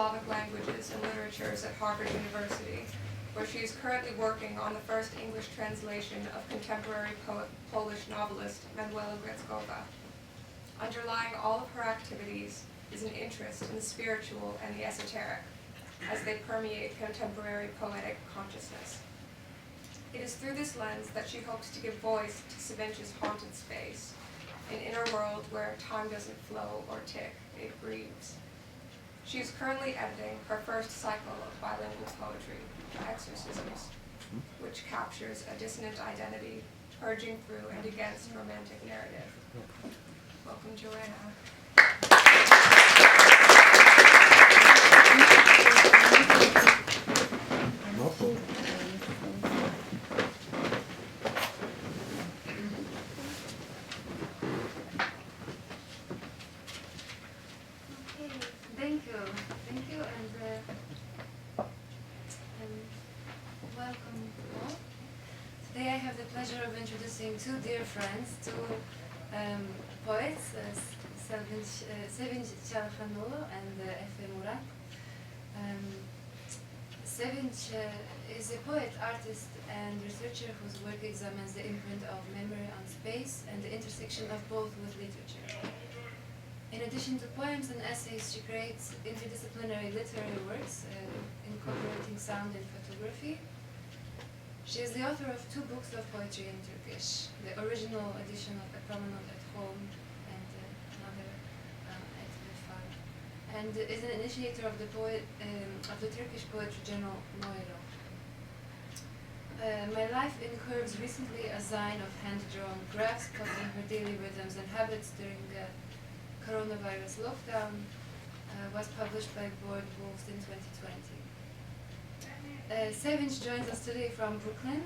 Slavic languages and literatures at Harvard University, where she is currently working on the first English translation of contemporary Polish novelist Manuela Gretzkova. Underlying all of her activities is an interest in the spiritual and the esoteric, as they permeate contemporary poetic consciousness. It is through this lens that she hopes to give voice to Sevinç's haunted space, an inner world where time doesn't flow or tick, it breathes. She is currently editing her first cycle of bilingual poetry, Exorcisms, which captures a dissonant identity, purging through and against romantic narrative. Welcome, Joanna. Introducing two dear friends, two poets, Sevinç Çalhanoğlu and Efe Murad. Sevinç is a poet, artist, and researcher whose work examines the imprint of memory on space and the intersection of both with literature. In addition to poems and essays, she creates interdisciplinary literary works, incorporating sound and photography. She is the author of two books of poetry in Turkish, the original edition of A Promenade at Home and another at Evde, and is an initiator of the Turkish poetry journal Moero. My Life in Curves, recently a zine of hand-drawn graphs covering her daily rhythms and habits during the coronavirus lockdown, was published by Wellesley in 2020. Sevinç joins us today from Brooklyn,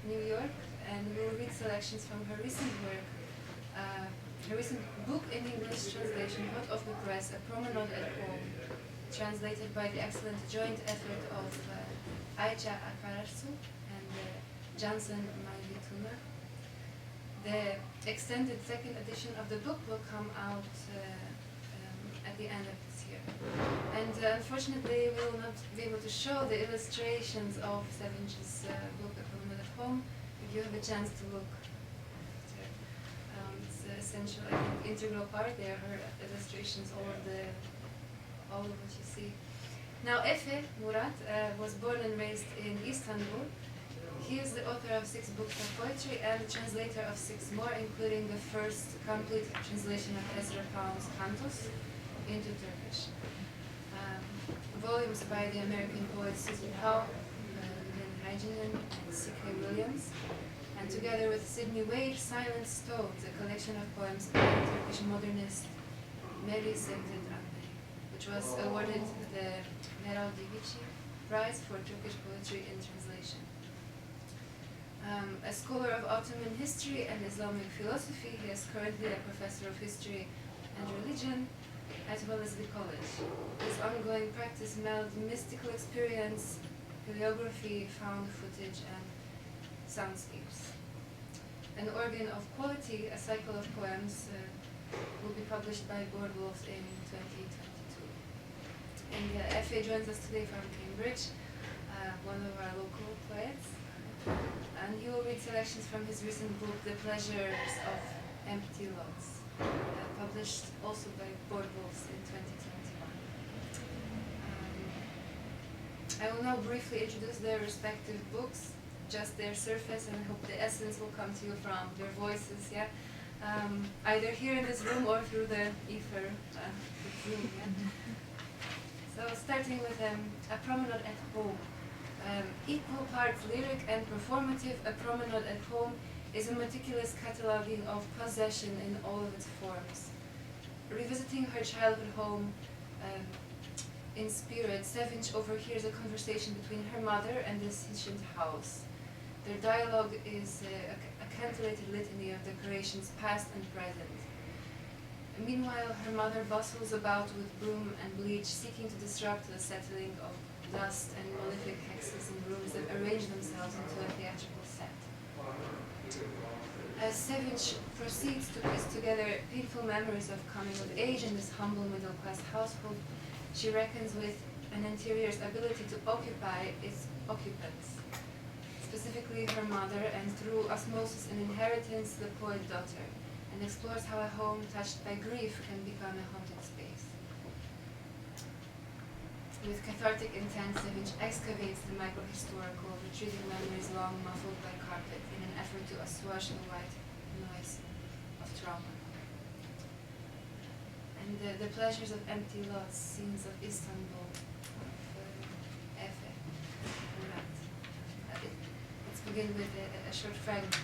New York, and we will read selections from her recent work, her recent book in English translation, hot off the press, A Promenade at Home, translated by the excellent joint effort of Ayça Akarsu and Johnson Maivituna. The extended second edition of the book will come out at the end of this year. And unfortunately, we will not be able to show the illustrations of Sevinç's book, A Promenade at Home. If you have a chance to look, it's essential, I think, integral part. There are her illustrations, all of what you see. Now, Efe Murad was born and raised in Istanbul. He is the author of 6 books of poetry and the translator of 6 more, including the first complete translation of Ezra Pound's Cantos into Turkish. Volumes by the American poets Susan Howe, Lynn Hygeinen, and C.K. Williams, and together with Sidney Wade, Silent Stones, a collection of poems by Turkish modernist Mary Sevdet Anne, which was awarded the Meral Divici Prize for Turkish Poetry in Translation. A scholar of Ottoman history and Islamic philosophy, he is currently a professor of history and religion at Wellesley College. His ongoing practice melds mystical experience, paleography, found footage, and soundscapes. An Organ of Quality, a cycle of poems, will be published by Wolves in 2022. And Efe joins us today from Cambridge, one of our local poets. And he will read selections from his recent book, The Pleasures of Empty Lots, published also by Wolves in 2021. I will now briefly introduce their respective books, just their surface, and I hope the essence will come to you from their voices, yeah? Either here in this room or through the ether, Zoom, yeah? So starting with A Promenade at Home. Equal parts lyric and performative, A Promenade at Home is a meticulous cataloging of possession in all of its forms. Revisiting her childhood home in spirit, Sevinç overhears a conversation between her mother and this ancient house. Their dialogue is a cantilated litany of decorations past and present. Meanwhile, her mother bustles about with broom and bleach, seeking to disrupt the settling of dust and malefic hexes and rooms that arrange themselves into a theatrical set. As Sevinç proceeds to piece together painful memories of coming of age in this humble middle-class household, she reckons with an interior's ability to occupy its occupants, specifically her mother, and through osmosis and inheritance, the poet daughter, and explores how a home touched by grief can become a haunted space. With cathartic intent, Sevinç excavates the microhistorical, retrieving memories long muffled by carpet in an effort to assuage the white noise of trauma. And the pleasures of empty lots, scenes of Istanbul, of Efe Murad. Let's begin with a short fragment.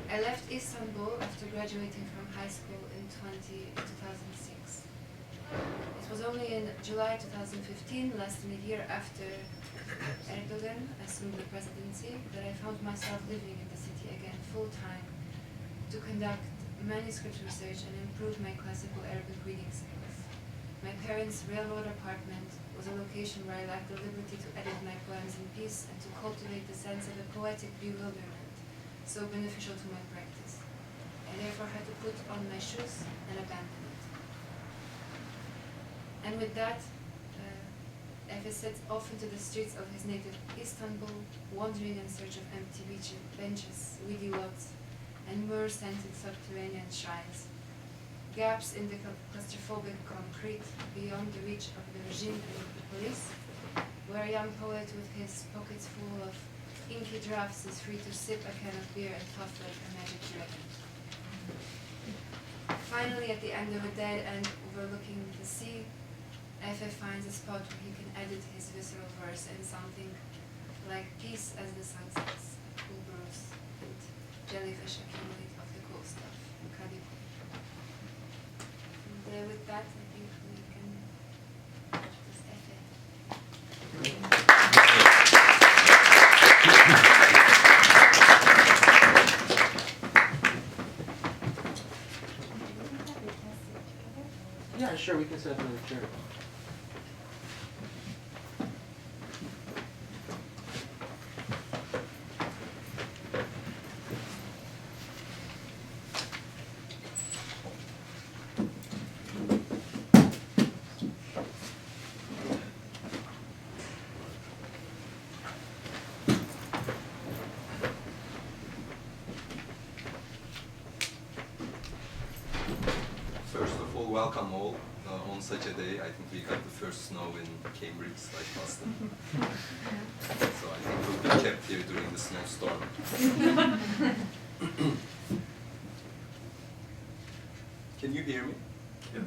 I left Istanbul after graduating from high school in 2006. It was only in July 2015, less than a year after Erdogan assumed the presidency, that I found myself living in the city again full-time to conduct manuscript research and improve my classical Arabic reading skills. My parents' railroad apartment was a location where I lacked the liberty to edit my poems in peace and to cultivate the sense of a poetic bewilderment so beneficial to my practice. I therefore had to put on my shoes and abandon it. And with that, Efe sets off into the streets of his native Istanbul, wandering in search of empty benches, weedy lots, and myrrh-scented subterranean shrines. Gaps in the claustrophobic concrete beyond the reach of the regime and the police, where a young poet with his pockets full of inky drafts is free to sip a can of beer and puff like a magic dragon. Finally, at the end of a dead end overlooking the sea, Efe finds a spot where he can edit his visceral verse in something like peace as the sun sets, cool brews, and jellyfish accumulate of the cool stuff, kadibu. And with that, I think we can just Efe. Yeah, sure, we can set up another chair. First of all, welcome all. On such a day, I think we got the first snow in Cambridge, like Boston. So I think we'll be kept here during the snowstorm. Can you hear me? Yeah.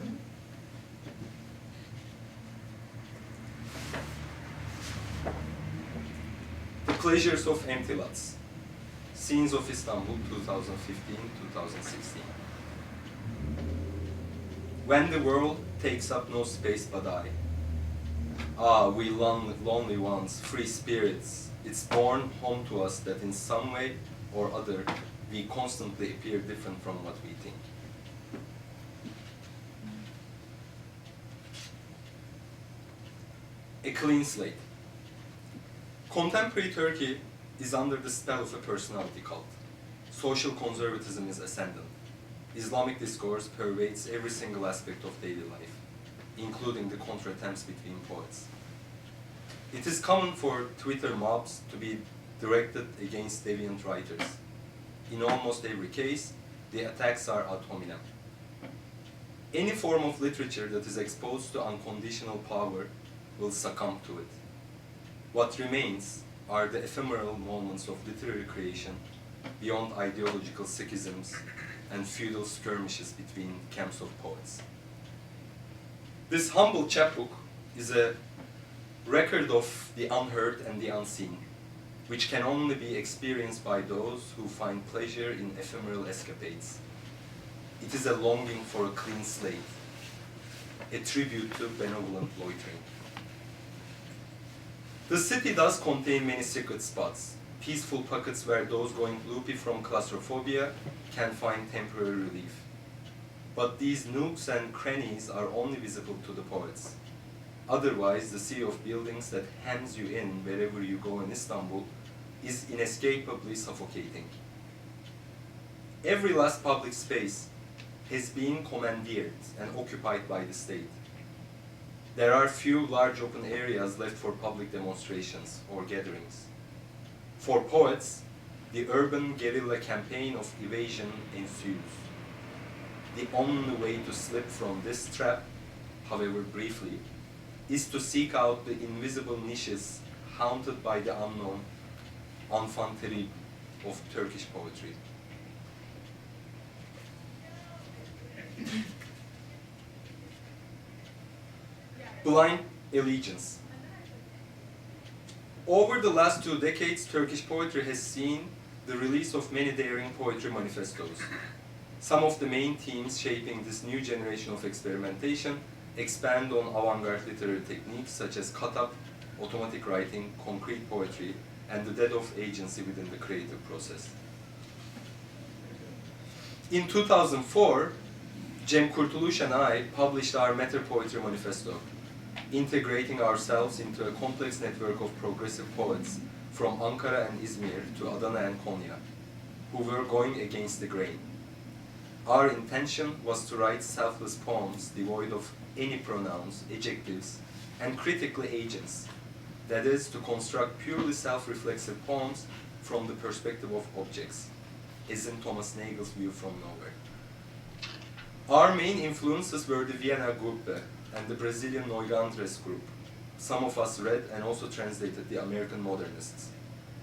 The Pleasures of Empty Lots. Scenes of Istanbul, 2015-2016. When the world takes up no space but I. Ah, we lonely ones, free spirits, it's born home to us that in some way or other we constantly appear different from what we think. A clean slate. Contemporary Turkey is under the spell of a personality cult. Social conservatism is ascendant. Islamic discourse pervades every single aspect of daily life, including the contre-attempts between poets. It is common for Twitter mobs to be directed against deviant writers. In almost every case, the attacks are ad hominem. Any form of literature that is exposed to unconditional power will succumb to it. What remains are the ephemeral moments of literary creation beyond ideological schisms and feudal skirmishes between camps of poets. This humble chapbook is a record of the unheard and the unseen, which can only be experienced by those who find pleasure in ephemeral escapades. It is a longing for a clean slate, a tribute to benevolent loitering. The city does contain many secret spots, peaceful pockets where those going loopy from claustrophobia can find temporary relief. But these nooks and crannies are only visible to the poets. Otherwise, the sea of buildings that hems you in wherever you go in Istanbul is inescapably suffocating. Every last public space has been commandeered and occupied by the state. There are few large open areas left for public demonstrations or gatherings. For poets, the urban guerrilla campaign of evasion ensues. The only way to slip from this trap, however briefly, is to seek out the invisible niches haunted by the unknown enfant terrible of Turkish poetry. Blind allegiance. Over the last 2 decades, Turkish poetry has seen the release of many daring poetry manifestos. Some of the main themes shaping this new generation of experimentation expand on avant-garde literary techniques such as cut-up, automatic writing, concrete poetry, and the death of agency within the creative process. In 2004, Cem Kurtuluş and I published our Meta Poetry Manifesto, integrating ourselves into a complex network of progressive poets from Ankara and Izmir to Adana and Konya, who were going against the grain. Our intention was to write selfless poems devoid of any pronouns, adjectives, and critically agents. That is, to construct purely self-reflexive poems from the perspective of objects, as in Thomas Nagel's view from nowhere. Our main influences were the Vienna Gruppe and the Brazilian Noigantres group. Some of us read and also translated the American modernists,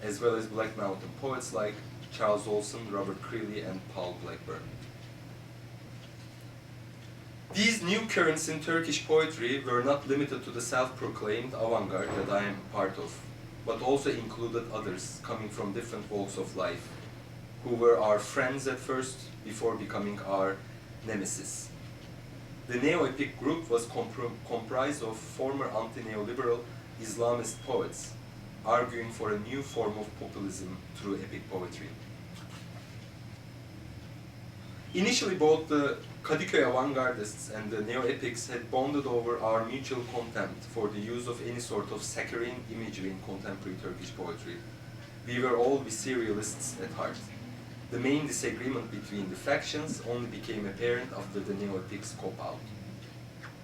as well as Black Mountain poets like Charles Olson, Robert Creeley, and Paul Blackburn. These new currents in Turkish poetry were not limited to the self-proclaimed avant-garde that I am part of, but also included others coming from different walks of life, who were our friends at first before becoming our nemesis. The neo-epic group was comprised of former anti-neoliberal Islamist poets, arguing for a new form of populism through epic poetry. Initially, both the Kadıköy avant-gardists and the neo-epics had bonded over our mutual contempt for the use of any sort of saccharine imagery in contemporary Turkish poetry. We were all visceralists at heart. The main disagreement between the factions only became apparent after the neo-epics cop out.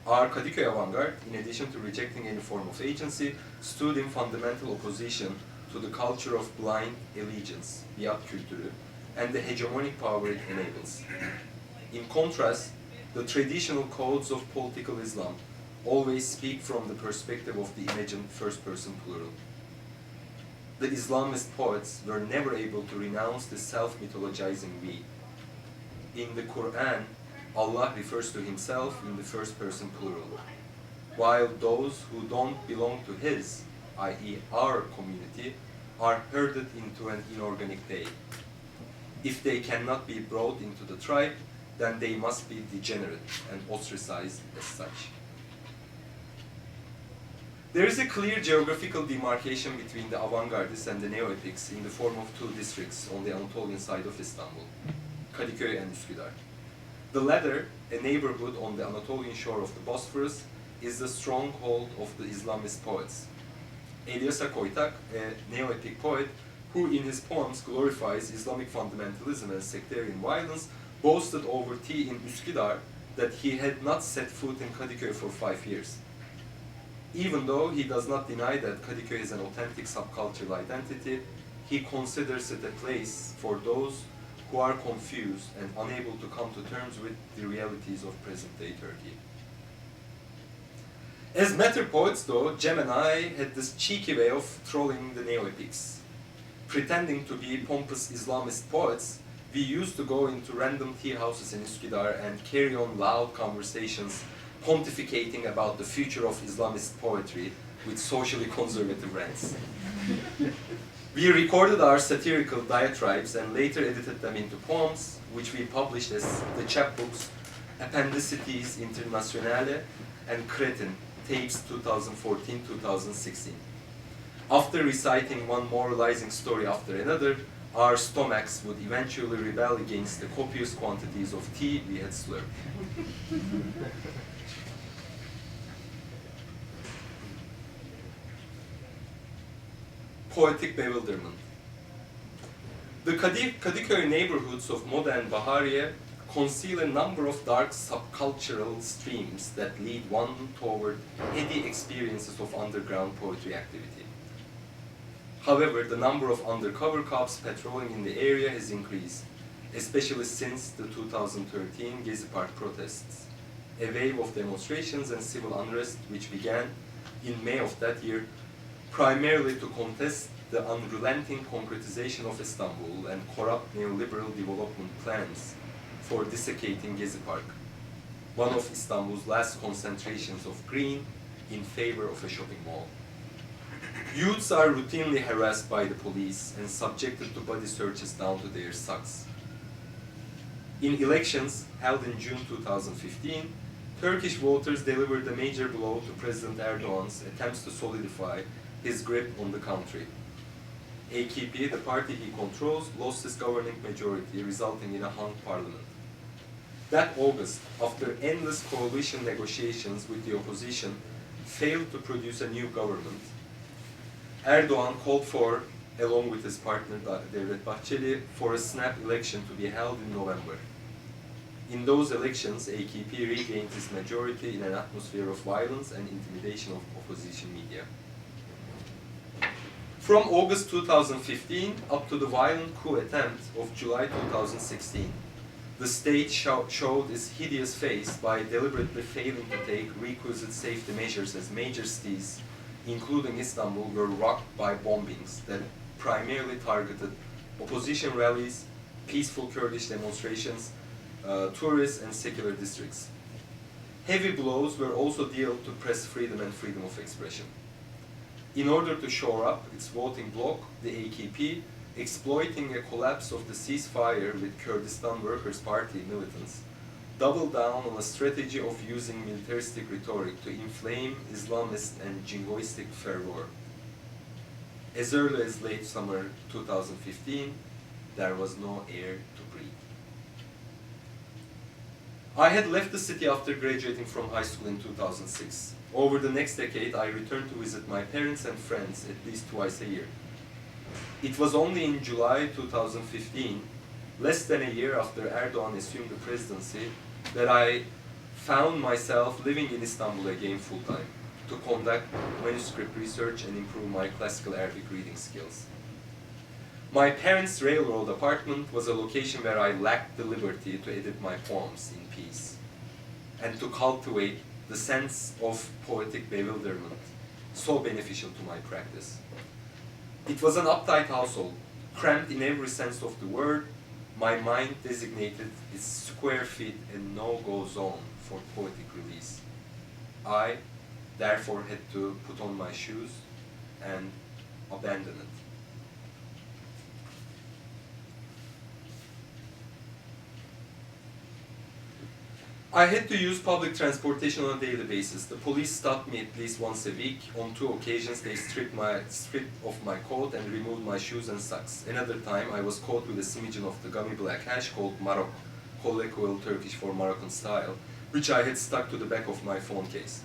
Our Kadıköy avant-garde, in addition to rejecting any form of agency, stood in fundamental opposition to the culture of blind allegiance, biat kültürü, and the hegemonic power it enables. In contrast, the traditional codes of political Islam always speak from the perspective of the imagined first-person plural. The Islamist poets were never able to renounce the self-mythologizing we. In the Quran, Allah refers to himself in the first-person plural, while those who don't belong to his, i.e. our community, are herded into an inorganic day. If they cannot be brought into the tribe, then they must be degenerate and ostracized as such. There is a clear geographical demarcation between the avant-gardists and the neo-epics in the form of 2 districts on the Anatolian side of Istanbul, Kadıköy and Üsküdar. The latter, a neighborhood on the Anatolian shore of the Bosphorus, is the stronghold of the Islamist poets. Eliasa Koytak, a neo-epic poet, who in his poems glorifies Islamic fundamentalism and sectarian violence, boasted over tea in Üsküdar that he had not set foot in Kadıköy for 5 years. Even though he does not deny that Kadıköy is an authentic subcultural identity, he considers it a place for those who are confused and unable to come to terms with the realities of present-day Turkey. As meta poets, though, Cem and I had this cheeky way of trolling the neo-epics. Pretending to be pompous Islamist poets, we used to go into random tea houses in Üsküdar and carry on loud conversations pontificating about the future of Islamist poetry with socially conservative rants. We recorded our satirical diatribes and later edited them into poems, which we published as the chapbooks Appendicities Internationale and Cretin, tapes 2014-2016. After reciting one moralizing story after another, our stomachs would eventually rebel against the copious quantities of tea we had slurped. Poetic bewilderment. The Kadıköy neighborhoods of Moda and Bahariye conceal a number of dark subcultural streams that lead one toward heady experiences of underground poetry activity. However, the number of undercover cops patrolling in the area has increased, especially since the 2013 Gezi Park protests, a wave of demonstrations and civil unrest which began in May of that year, primarily to contest the unrelenting concretization of Istanbul and corrupt neoliberal development plans for desiccating Gezi Park, one of Istanbul's last concentrations of green in favor of a shopping mall. Youths are routinely harassed by the police and subjected to body searches down to their socks. In elections held in June 2015, Turkish voters delivered a major blow to President Erdogan's attempts to solidify his grip on the country. AKP, the party he controls, lost its governing majority, resulting in a hung parliament. That August, after endless coalition negotiations with the opposition, failed to produce a new government. Erdogan called for, along with his partner Devlet Bahçeli, for a snap election to be held in November. In those elections, AKP regained its majority in an atmosphere of violence and intimidation of opposition media. From August 2015 up to the violent coup attempt of July 2016, the state showed its hideous face by deliberately failing to take requisite safety measures as major cities, including Istanbul, were rocked by bombings that primarily targeted opposition rallies, peaceful Kurdish demonstrations, tourist and secular districts. Heavy blows were also dealt to press freedom and freedom of expression. In order to shore up its voting bloc, the AKP, exploiting a collapse of the ceasefire with Kurdistan Workers' Party militants, doubled down on a strategy of using militaristic rhetoric to inflame Islamist and jingoistic fervor. As early as late summer 2015, there was no air to breathe. I had left the city after graduating from high school in 2006. Over the next decade, I returned to visit my parents and friends at least twice a year. It was only in July 2015, less than a year after Erdogan assumed the presidency, that I found myself living in Istanbul again full-time to conduct manuscript research and improve my classical Arabic reading skills. My parents' railroad apartment was a location where I lacked the liberty to edit my poems in peace and to cultivate the sense of poetic bewilderment, so beneficial to my practice. It was an uptight household, cramped in every sense of the word. My mind designated its square feet a no-go zone for poetic release. I, therefore, had to put on my shoes and abandon it. I had to use public transportation on a daily basis. The police stopped me at least once a week. On 2 occasions, they stripped off my coat and removed my shoes and socks. Another time, I was caught with a smidgen of the gummy black hash called Marok, colloquial Turkish for Moroccan style, which I had stuck to the back of my phone case.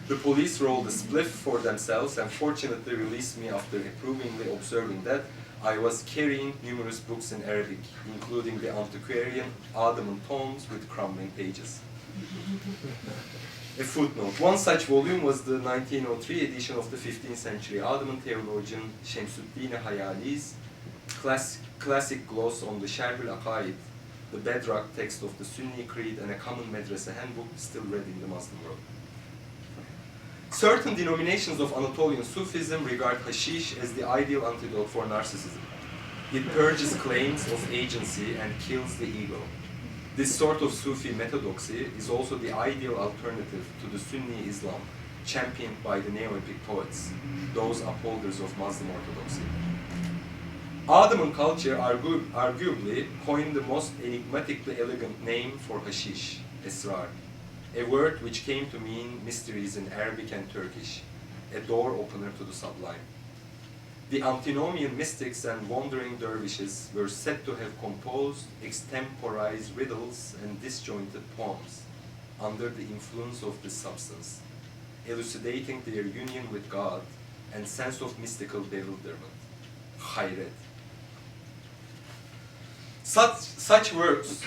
The police rolled a spliff for themselves and fortunately released me after approvingly observing that I was carrying numerous books in Arabic, including the antiquarian Adam'ın tomes with crumbling pages. A footnote. One such volume was the 1903 edition of the 15th century Ottoman theologian Şemsüddin Hayali's classic gloss on the Sharh al-Aqaid, the bedrock text of the Sunni Creed and a common madrasa handbook still read in the Muslim world. Certain denominations of Anatolian Sufism regard hashish as the ideal antidote for narcissism. It purges claims of agency and kills the ego. This sort of Sufi methodoxy is also the ideal alternative to the Sunni Islam championed by the neo-epic poets, those upholders of Muslim orthodoxy. Ottoman culture arguably coined the most enigmatically elegant name for hashish, esrar, a word which came to mean mysteries in Arabic and Turkish, a door opener to the sublime. The antinomian mystics and wandering dervishes were said to have composed extemporized riddles and disjointed poems under the influence of this substance, elucidating their union with God and sense of mystical bewilderment, hayret. Such works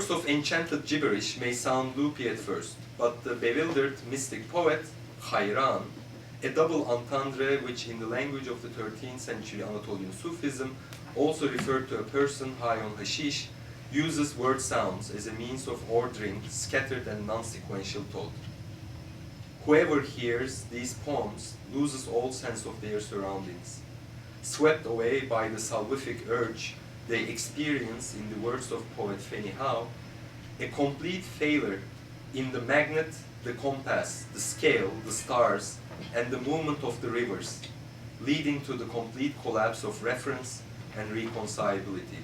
of enchanted gibberish may sound loopy at first, but the bewildered mystic poet, Hayran, a double entendre which in the language of the 13th century Anatolian Sufism also referred to a person high on hashish, uses word sounds as a means of ordering scattered and non-sequential thought. Whoever hears these poems loses all sense of their surroundings. Swept away by the salvific urge they experience, in the words of poet Fanny Howe, a complete failure in the magnet, the compass, the scale, the stars, and the movement of the rivers, leading to the complete collapse of reference and reconcilability.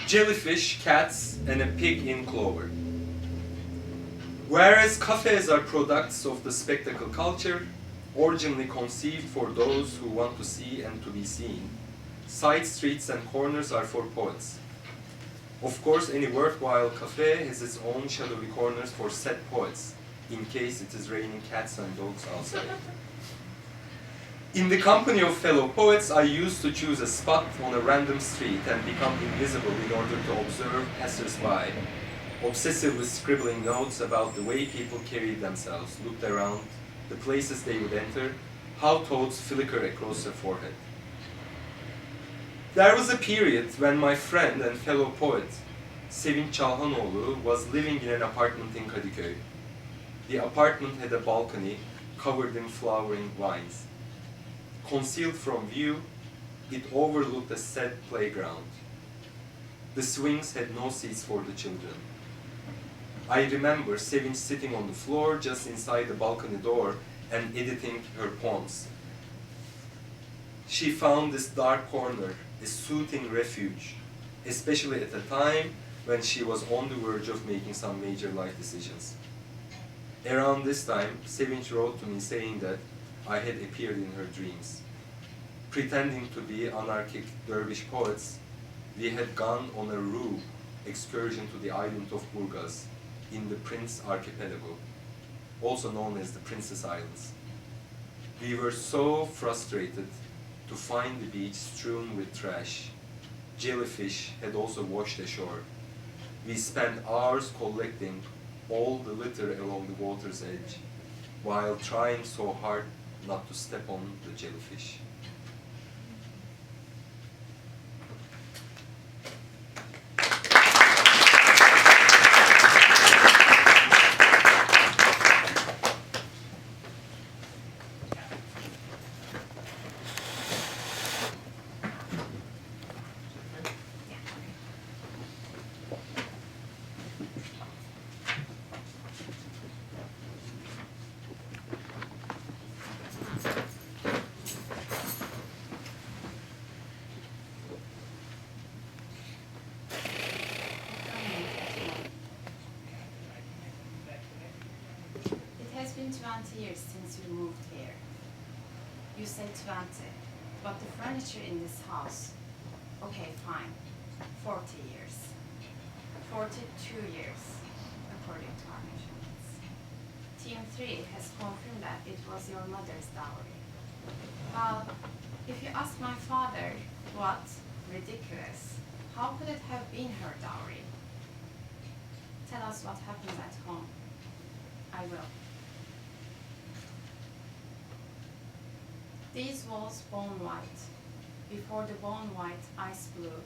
Jellyfish, cats, and a pig in clover. Whereas cafes are products of the spectacle culture, originally conceived for those who want to see and to be seen, side streets and corners are for poets. Of course, any worthwhile cafe has its own shadowy corners for sad poets, in case it is raining cats and dogs outside. In the company of fellow poets, I used to choose a spot on a random street and become invisible in order to observe passers-by, obsessively scribbling notes about the way people carried themselves, looked around, the places they would enter, how thoughts flicker across their forehead. There was a period when my friend and fellow poet, Sevinç Çalhanoğlu, was living in an apartment in Kadıköy. The apartment had a balcony covered in flowering vines. Concealed from view, it overlooked a sad playground. The swings had no seats for the children. I remember Sevinç sitting on the floor just inside the balcony door and editing her poems. She found this dark corner a soothing refuge, especially at a time when she was on the verge of making some major life decisions. Around this time, Sevinç wrote to me saying that I had appeared in her dreams. Pretending to be anarchic dervish poets, we had gone on a roue excursion to the island of Burgaz in the Prince Archipelago, also known as the Princess Islands. We were so frustrated to find the beach strewn with trash. Jellyfish had also washed ashore. We spent hours collecting all the litter along the water's edge, while trying so hard not to step on the jellyfish. It has been 20 years since you moved here. You say 20, but the furniture in this house, okay, fine, 40 years. 42 years, according to our measurements. Team 3 has confirmed that it was your mother's dowry. Well, if you ask my father, what? Ridiculous. How could it have been her dowry? Tell us what happened at home. I will. These walls bone white. Before the bone white, ice blue.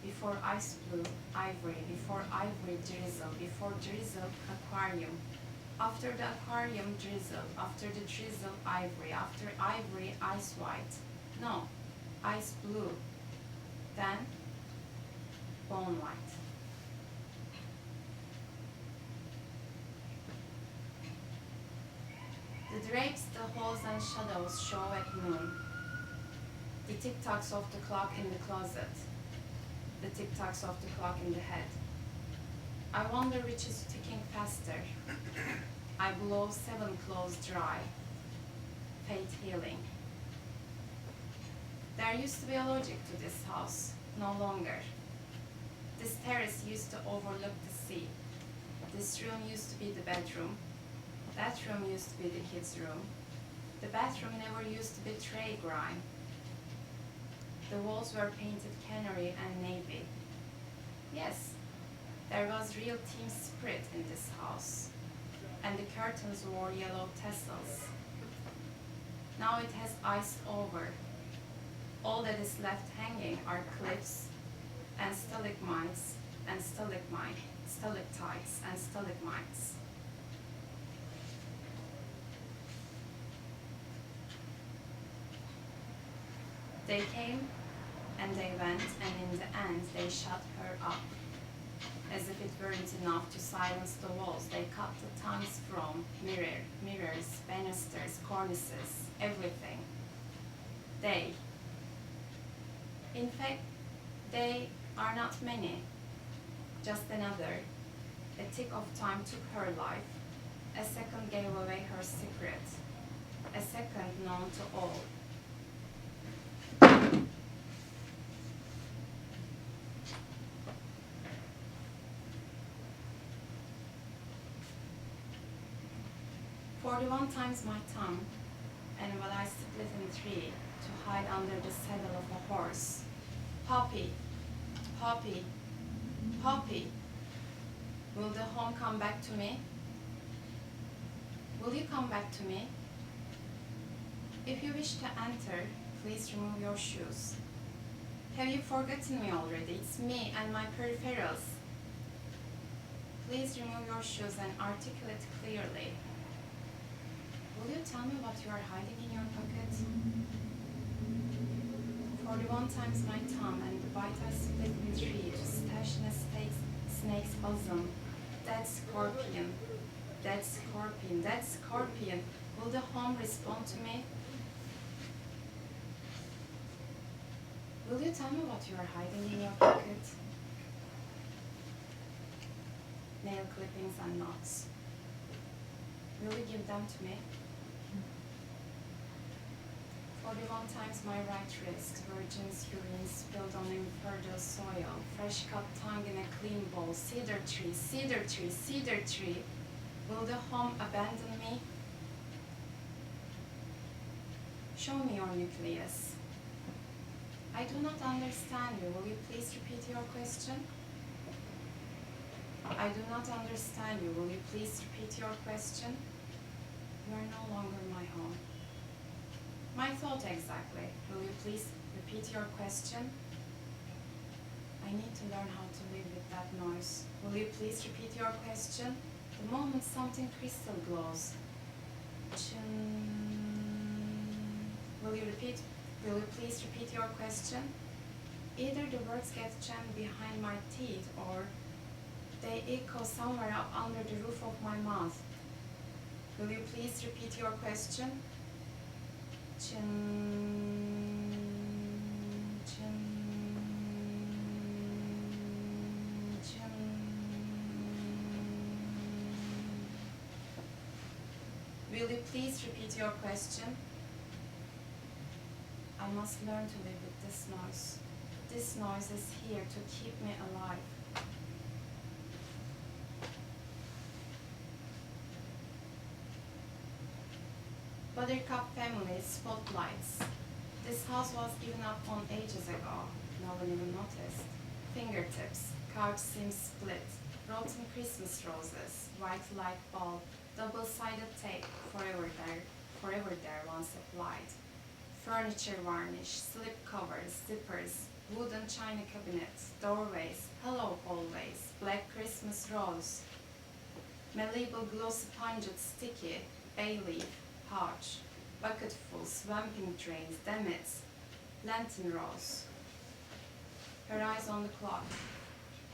Before ice blue, ivory. Before ivory, drizzle. Before drizzle, aquarium. After the aquarium, drizzle. After the drizzle, ivory. After ivory, ice white. No, ice blue. Then, bone white. The drapes, the holes and shadows show at noon. The tick-tocks of the clock in the closet. The tick-tocks of the clock in the head. I wonder which is ticking faster. I blow 7 clothes dry. Fate healing. There used to be a logic to this house, no longer. This terrace used to overlook the sea. This room used to be the bedroom. That room used to be the kids' room. The bathroom never used to be tray grime. The walls were painted canary and navy. Yes, there was real team spirit in this house. And the curtains wore yellow tassels. Now it has iced over. All that is left hanging are cliffs and stalagmites and stalactites and stalagmites. They came and they went, and in the end they shut her up. As if it weren't enough to silence the walls, they cut the tongues from mirrors, banisters, cornices, everything. In fact, they are not many, just another. A tick of time took her life. A second gave away her secret. A second known to all. "41 times my tongue, and will I split in three to hide under the saddle of a horse. Poppy, Poppy, Poppy, will the home come back to me? Will you come back to me? If you wish to enter, please remove your shoes. Have you forgotten me already? It's me and my peripherals. Please remove your shoes and articulate clearly. Will you tell me what you are hiding in your pocket? 41 times my thumb, and the bite I split in three to stash in a snake's bosom. That scorpion, that scorpion, that scorpion. Will the home respond to me? Will you tell me what you are hiding in your pocket? Nail clippings and knots. Will you give them to me? 41 times my right wrist, virgin's urine spilled on infertile soil, fresh cut tongue in a clean bowl, cedar tree, cedar tree, cedar tree. Will the home abandon me? Show me your nucleus. I do not understand you. Will you please repeat your question? I do not understand you. Will you please repeat your question? You are no longer my home. My thought exactly. Will you please repeat your question? I need to learn how to live with that noise. Will you please repeat your question? The moment something crystal glows. Will you please repeat your question? Either the words get jammed behind my teeth or they echo somewhere up under the roof of my mouth. Will you please repeat your question? Will you please repeat your question? I must learn to live with this noise. This noise is here to keep me alive. Buttercup family spotlights. This house was given up on ages ago. No one even noticed. Fingertips, couch seams split, rotten Christmas roses, white light bulb, double-sided tape, forever there once applied. Furniture varnish, slip covers, zippers, wooden china cabinets, doorways, hello hallways, black Christmas rose, malleable glossy pungent sticky, bay leaf, pouch, bucketful, swamping trays, dammits, lantern rows. Her eyes on the clock,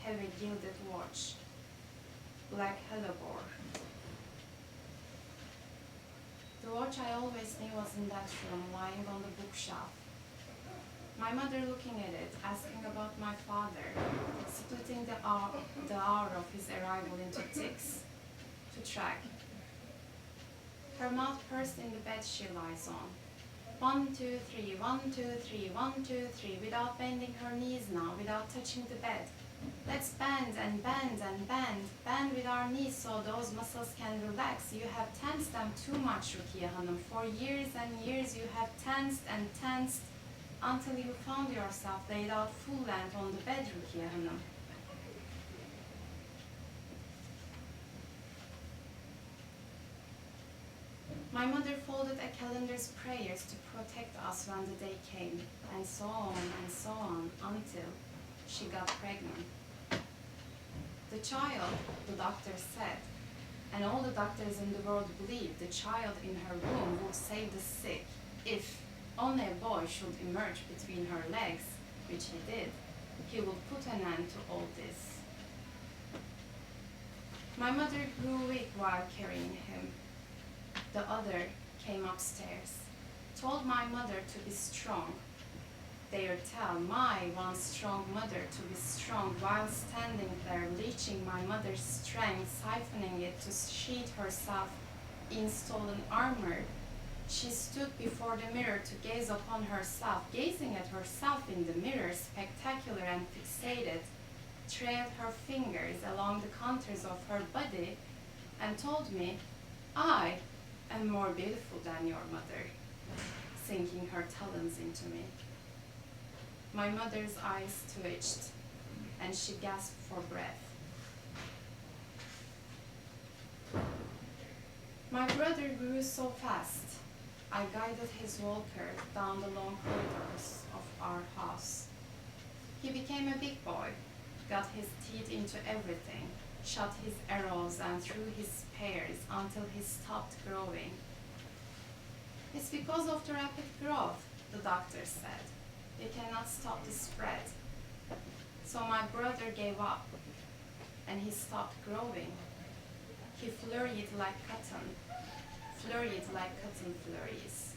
heavy gilded watch, black hellebore. The watch I always knew was in that room, lying on the bookshelf. My mother looking at it, asking about my father, splitting the hour of his arrival into ticks to track. Her mouth pursed in the bed she lies on. 1, 2, 3, 1, 2, 3, 1, 2, 3, without bending her knees now, without touching the bed. Let's bend and bend and bend. Bend with our knees so those muscles can relax. You have tensed them too much, Rukiye Hanım. For years and years you have tensed and tensed until you found yourself laid out full length on the bed, Rukiye Hanım. My mother folded a calendar's prayers to protect us when the day came, and so on, until she got pregnant. The child, the doctor said, and all the doctors in the world believed, the child in her womb would save the sick if only a boy should emerge between her legs, which he did. He would put an end to all this. My mother grew weak while carrying him. The other came upstairs, told my mother to be strong. Dare tell my once strong mother to be strong while standing there, leeching my mother's strength, siphoning it to sheathe herself in stolen armor. She stood before the mirror to gaze upon herself, gazing at herself in the mirror, spectacular and fixated, trailed her fingers along the contours of her body, and told me, I am more beautiful than your mother, sinking her talons into me. My mother's eyes twitched, and she gasped for breath. My brother grew so fast. I guided his walker down the long corridors of our house. He became a big boy, got his teeth into everything, shot his arrows and threw his spears until he stopped growing. It's because of the rapid growth, the doctor said. You cannot stop the spread. So my brother gave up, and he stopped growing. He flurried like cotton flurries.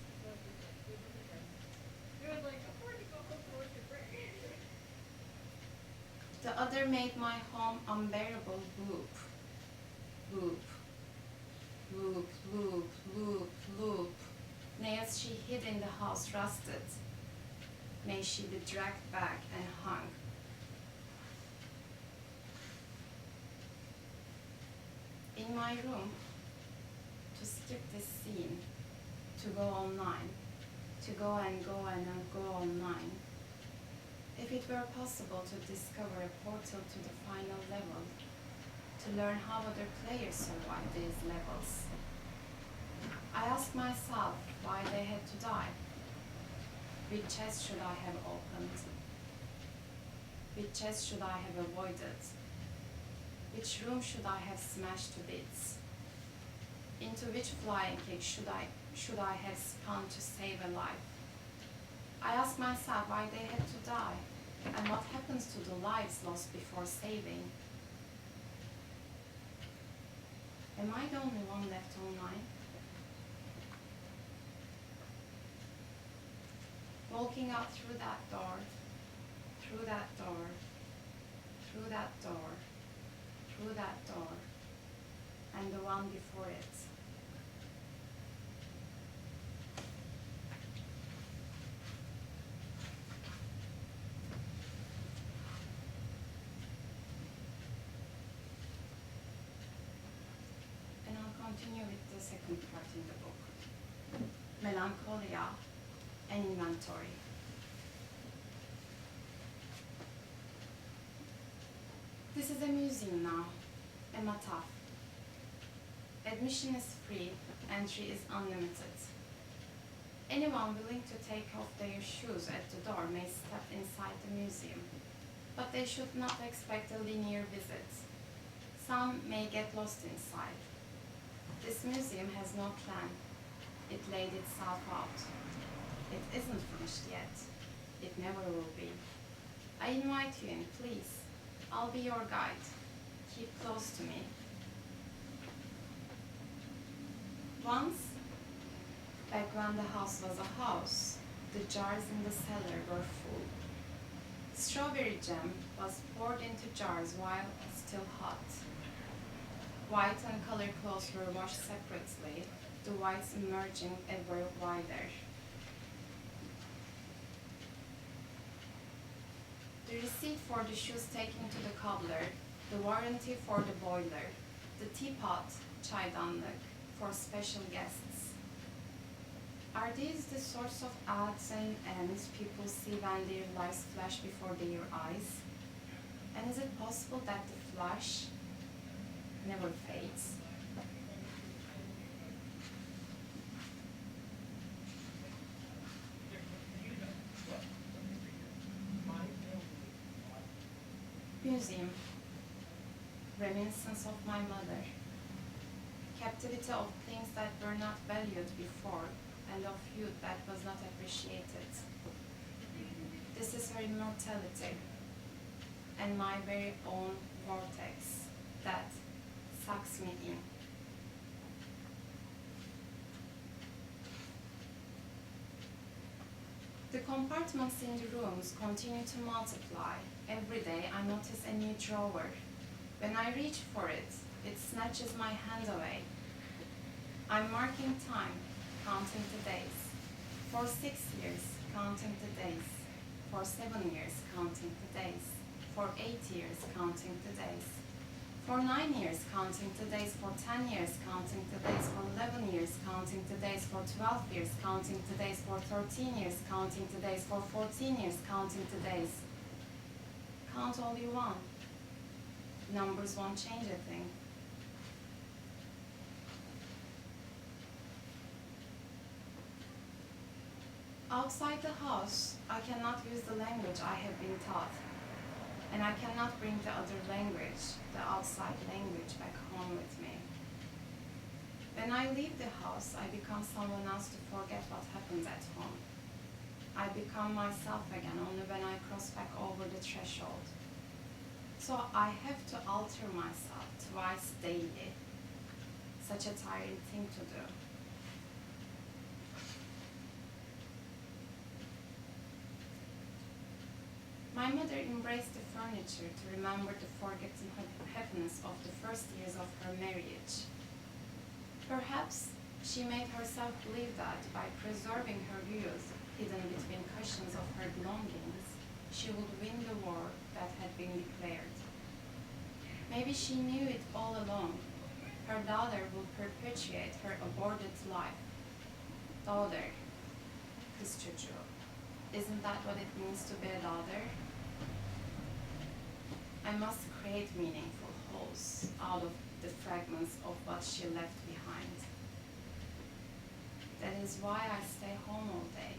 The other made my home unbearable loop. Loop, loop, loop, loop, loop. Nails she hid in the house rusted. May she be dragged back and hung. In my room, to skip this scene, to go online, to go and go and go online. If it were possible to discover a portal to the final level, to learn how other players survive these levels. I asked myself why they had to die. Which chest should I have opened? Which chest should I have avoided? Which room should I have smashed to bits? Into which flying kick should I have spun to save a life? I asked myself why they had to die, and what happens to the lives lost before saving. Am I the only one left online? Walking out through that door, through that door, through that door, through that door, and the one before it. And I'll continue with the second part in the book. Melancholia and inventory. This is a museum now, a mataf. Admission is free, entry is unlimited. Anyone willing to take off their shoes at the door may step inside the museum, but they should not expect a linear visit. Some may get lost inside. This museum has no plan. It laid itself out. It isn't finished yet. It never will be. I invite you in, please. I'll be your guide. Keep close to me. Once, back when the house was a house, the jars in the cellar were full. Strawberry jam was poured into jars while still hot. White and color clothes were washed separately, the whites emerging ever wider. Do The receipt for the shoes taken to the cobbler, the warranty for the boiler, the teapot, çaydanlık, for special guests. Are these the sorts of odds and ends people see when their lives flash before their eyes? And is it possible that the flash never fades? Museum. Reminiscence of my mother. Captivity of things that were not valued before, and of youth that was not appreciated. This is her immortality, and my very own vortex that sucks me in. The compartments in the rooms continue to multiply. Every day I notice a new drawer. When I reach for it, it snatches my hand away. I'm marking time, counting the days. For 6 years, counting the days. For 7 years, counting the days. For 8 years, counting the days. For 9 years, counting the days. For 10 years, counting the days. For 11 years, counting the days. For 12 years, counting the days. For 13 years, counting the days. For 14 years, counting the days. Count all you want. Numbers won't change a thing. Outside the house, I cannot use the language I have been taught. And I cannot bring the other language, the outside language, back home with me. When I leave the house, I become someone else to forget what happened at home. I become myself again only when I cross back over the threshold. So I have to alter myself twice daily. Such a tiring thing to do. My mother embraced the furniture to remember the forgotten happiness of the first years of her marriage. Perhaps she made herself believe that by preserving her youth hidden between cushions of her belongings, she would win the war that had been declared. Maybe she knew it all along. Her daughter would perpetuate her aborted life. Daughter, kız çocuğu. Isn't that what it means to be a daughter? I must create meaningful wholes out of the fragments of what she left behind. That is why I stay home all day,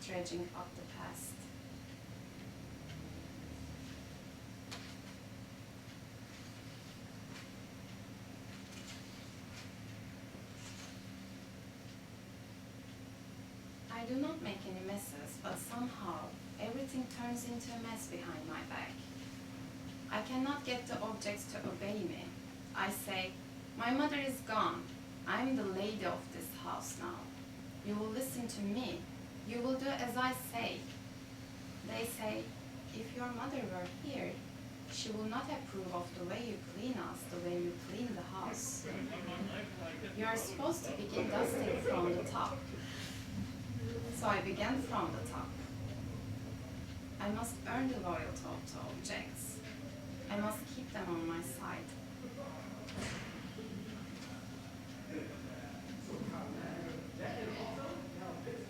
dredging up the past. I do not make any messes, but somehow everything turns into a mess behind my back. I cannot get the objects to obey me. I say, my mother is gone. I'm the lady of this house now. You will listen to me. You will do as I say. They say, if your mother were here, she will not approve of the way you clean us, the way you clean the house. You are supposed to begin dusting from the top. So I began from the top. I must earn the loyalty of the objects. I must keep them on my side.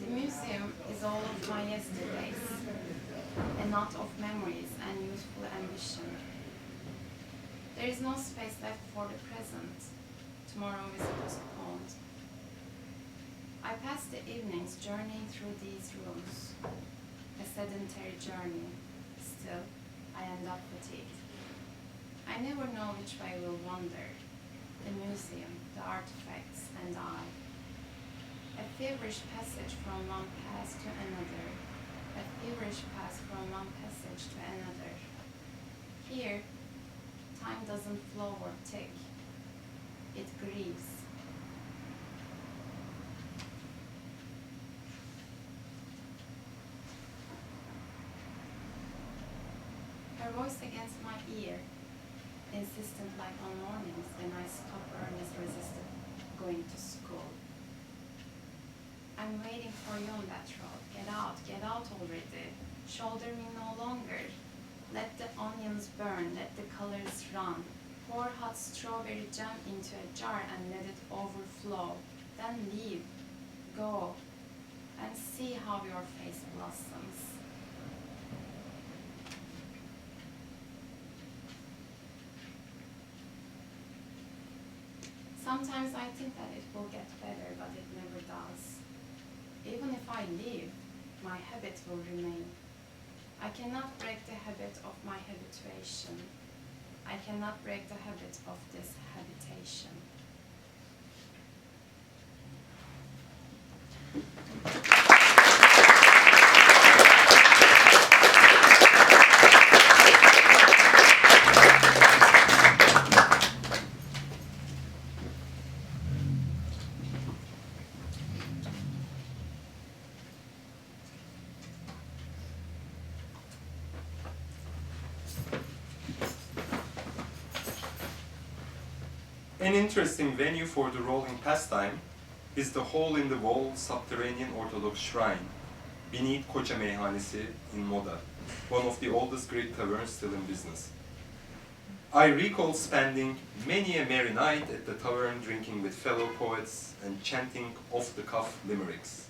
The museum is all of my yesterdays, a knot of memories and youthful ambition. There is no space left for the present. Tomorrow is postponed. I pass the evenings journeying through these rooms, a sedentary journey. Still, I end up fatigued. I never know which way will wander, the museum, the artifacts, and I. A feverish passage from one past to another, a feverish pass from one passage to another. Here, time doesn't flow or tick, it grieves. Her voice against my ear, insistent like on mornings when I stop earnest resisted going to school. I'm waiting for you on that road. Get out already. Shoulder me no longer. Let the onions burn, let the colors run. Pour hot strawberry jam into a jar and let it overflow. Then leave, go, and see how your face blossoms. Sometimes I think that it will get better, but it never does. Even if I leave, my habit will remain. I cannot break the habit of my habituation. I cannot break the habit of this habitation. An interesting venue for the rolling pastime is the hole-in-the-wall subterranean Orthodox shrine beneath Koça Meyhanesi in Moda, one of the oldest Greek taverns still in business. I recall spending many a merry night at the tavern drinking with fellow poets and chanting off-the-cuff limericks.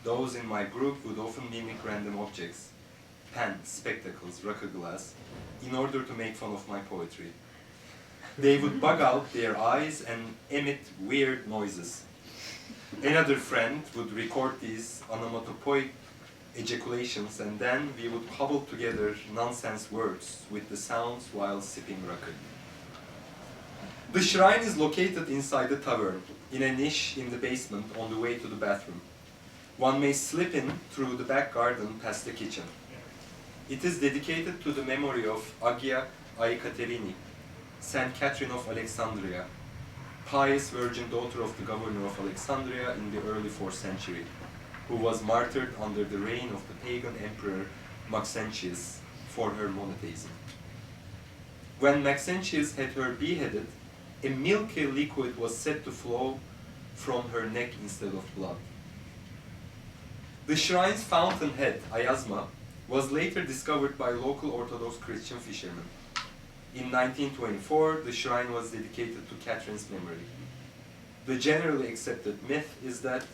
Those in my group would often mimic random objects, pens, spectacles, rocker glass, in order to make fun of my poetry. They would bug out their eyes and emit weird noises. Another friend would record these onomatopoeic ejaculations, and then we would cobble together nonsense words with the sounds while sipping rakı. The shrine is located inside the tavern, in a niche in the basement on the way to the bathroom. One may slip in through the back garden past the kitchen. It is dedicated to the memory of Agia Aikaterini, Saint Catherine of Alexandria, pious virgin daughter of the governor of Alexandria in the early 4th century, who was martyred under the reign of the pagan emperor Maxentius for her monotheism. When Maxentius had her beheaded, a milky liquid was said to flow from her neck instead of blood. The shrine's fountainhead, Ayazma, was later discovered by local Orthodox Christian fishermen. In 1924, the shrine was dedicated to Catherine's memory. The generally accepted myth is that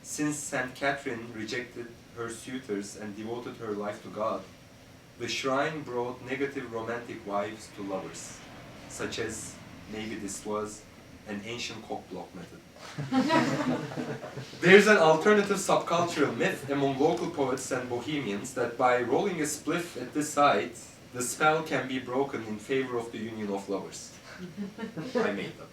since Saint Catherine rejected her suitors and devoted her life to God, the shrine brought negative romantic vibes to lovers, such as maybe this was an ancient cock-block method. There's an alternative subcultural myth among local poets and bohemians that by rolling a spliff at this site, the spell can be broken in favor of the union of lovers. I made them.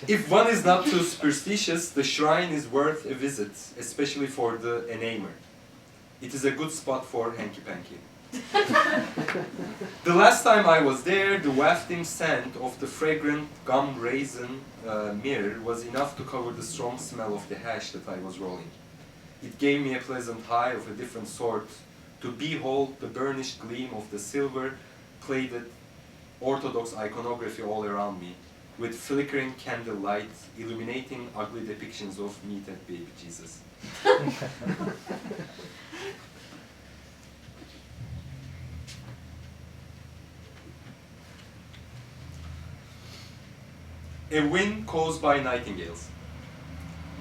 If one is not too superstitious, the shrine is worth a visit, especially for the enamored. It is a good spot for hanky-panky. The last time I was there, the wafting scent of the fragrant gum raisin myrrh was enough to cover the strong smell of the hash that I was rolling. It gave me a pleasant high of a different sort to behold the burnished gleam of the silver-plated Orthodox iconography all around me, with flickering candlelight illuminating ugly depictions of meat and baby Jesus. A wind caused by nightingales.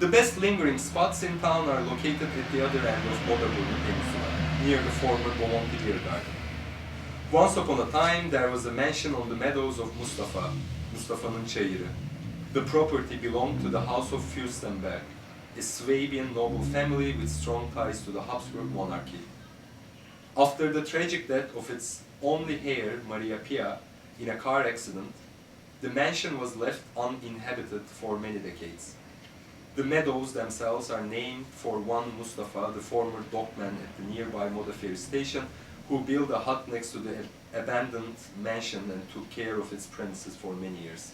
The best lingering spots in town are located at the other end of Modaburnu Peninsula, near the former Bomonti Beer Garden. Once upon a time, there was a mansion on the meadows of Mustafa'nın Çayırı. The property belonged to the House of Fürstenberg, a Swabian noble family with strong ties to the Habsburg monarchy. After the tragic death of its only heir, Maria Pia, in a car accident, the mansion was left uninhabited for many decades. The meadows themselves are named for one Mustafa, the former dockman at the nearby Moda Ferry station, who built a hut next to the abandoned mansion and took care of its premises for many years.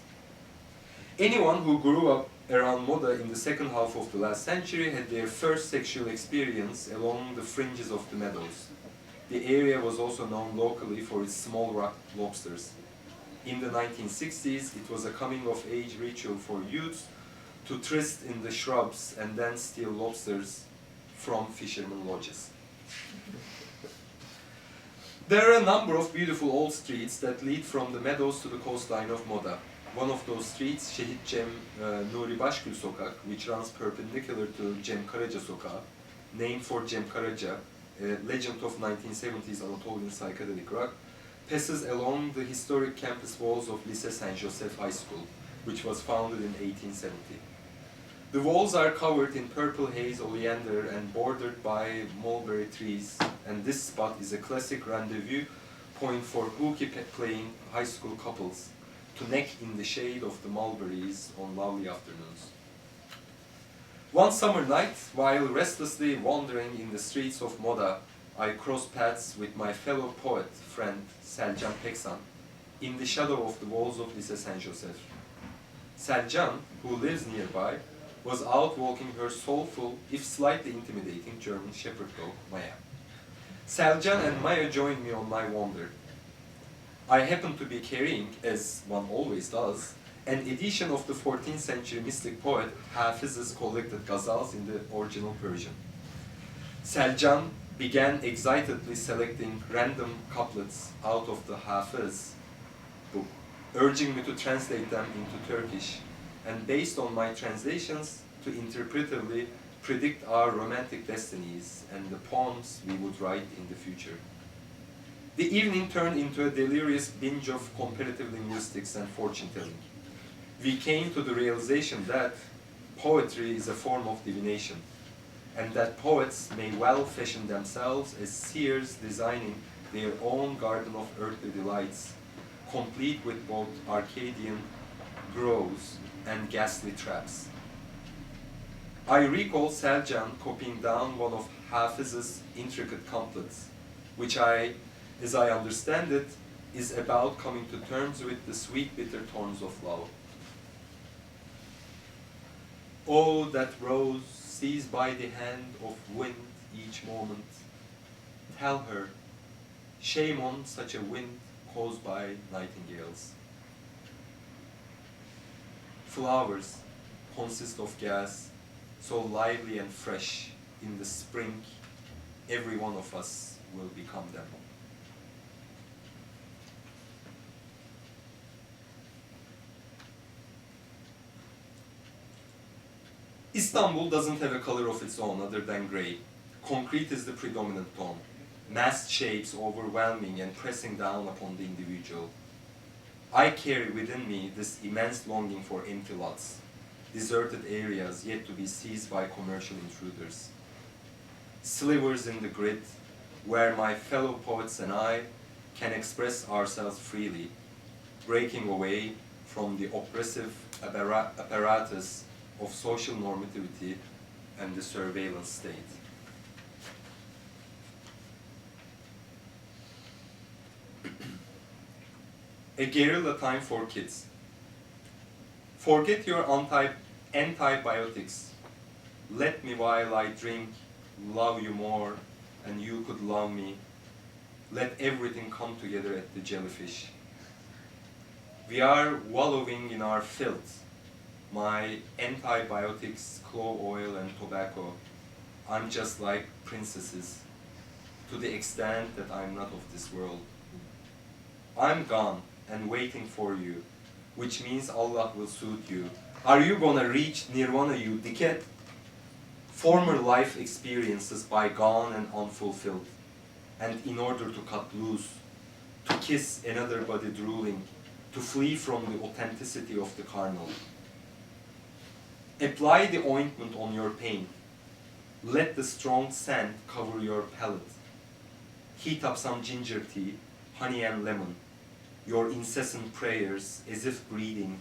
Anyone who grew up around Moda in the second half of the last century had their first sexual experience along the fringes of the meadows. The area was also known locally for its small rock lobsters. In the 1960s, it was a coming-of-age ritual for youths to tryst in the shrubs and then steal lobsters from fishermen lodges. There are a number of beautiful old streets that lead from the meadows to the coastline of Moda. One of those streets, Şehit Cem Nuri Başgül Sokak, which runs perpendicular to Cem Karaca Sokak, named for Cem Karaca, a legend of 1970s Anatolian psychedelic rock, passes along the historic campus walls of Lycée Saint-Joseph High School, which was founded in 1870. The walls are covered in purple haze, oleander, and bordered by mulberry trees, and this spot is a classic rendezvous point for hooky-playing high school couples to neck in the shade of the mulberries on lovely afternoons. One summer night, while restlessly wandering in the streets of Moda, I crossed paths with my fellow poet friend Selcan Peksan in the shadow of the walls of Lycée Saint-Joseph. Selcan, who lives nearby, was out walking her soulful, if slightly intimidating, German shepherd dog, Maya. Selcan and Maya joined me on my wander. I happened to be carrying, as one always does, an edition of the 14th century mystic poet Hafiz's collected ghazals in the original Persian. Selcan began excitedly selecting random couplets out of the Hafiz book, urging me to translate them into Turkish, and based on my translations, to interpretively predict our romantic destinies and the poems we would write in the future. The evening turned into a delirious binge of comparative linguistics and fortune-telling. We came to the realization that poetry is a form of divination, and that poets may well fashion themselves as seers designing their own garden of earthly delights, complete with both Arcadian groves and ghastly traps. I recall Selcan copying down one of Hafiz's intricate couplets, which as I understand it, is about coming to terms with the sweet bitter thorns of love. Oh, that rose seized by the hand of wind each moment. Tell her, shame on such a wind caused by nightingales. Flowers consist of gas, so lively and fresh. In the spring, every one of us will become them. Istanbul doesn't have a color of its own other than gray. Concrete is the predominant tone. Massed shapes overwhelming and pressing down upon the individual. I carry within me this immense longing for empty lots, deserted areas yet to be seized by commercial intruders. Slivers in the grid where my fellow poets and I can express ourselves freely, breaking away from the oppressive apparatus of social normativity and the surveillance state. A guerrilla time for kids. Forget your antibiotics. Let me while I drink, love you more, and you could love me. Let everything come together at the jellyfish. We are wallowing in our filth. My antibiotics, clove oil, and tobacco. I'm just like princesses, to the extent that I'm not of this world. I'm gone and waiting for you, which means Allah will suit you. Are you gonna reach nirvana, you dickhead? Former life experiences bygone and unfulfilled, and in order to cut loose, to kiss another body drooling, to flee from the authenticity of the carnal. Apply the ointment on your pain. Let the strong scent cover your palate. Heat up some ginger tea, honey and lemon. Your incessant prayers as if breathing,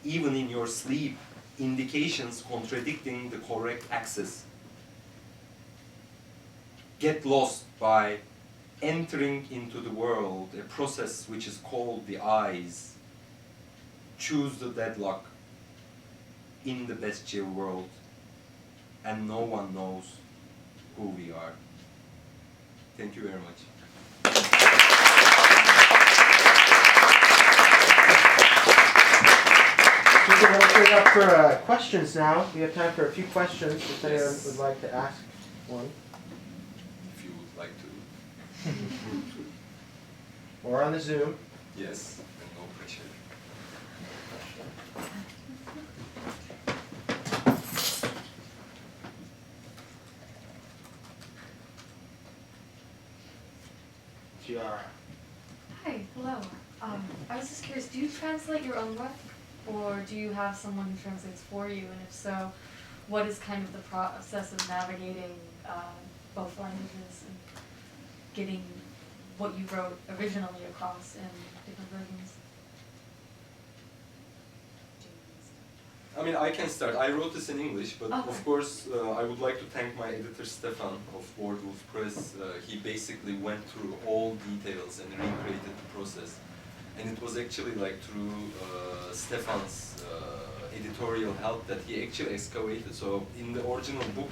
even in your sleep, indications contradicting the correct axis. Get lost by entering into the world, a process which is called the eyes. Choose the deadlock in the bestial world, and no one knows who we are. Thank you very much. We're going to open it up for questions now. We have time for a few questions if anyone Yes. would like to ask one. If you would like to. or on the Zoom. Yes, and no pressure. Giara. Hi, hello. I was just curious, do you translate your own work, or do you have someone who translates for you? And if so, what is kind of the process of navigating both languages and getting what you wrote originally across in different versions? I mean, I can start. I wrote this in English, but Okay. of course, I would like to thank my editor Stefan of Werewolf Press. He basically went through all details and recreated the process. And it was actually like through Stefan's editorial help that he actually excavated. So in the original book,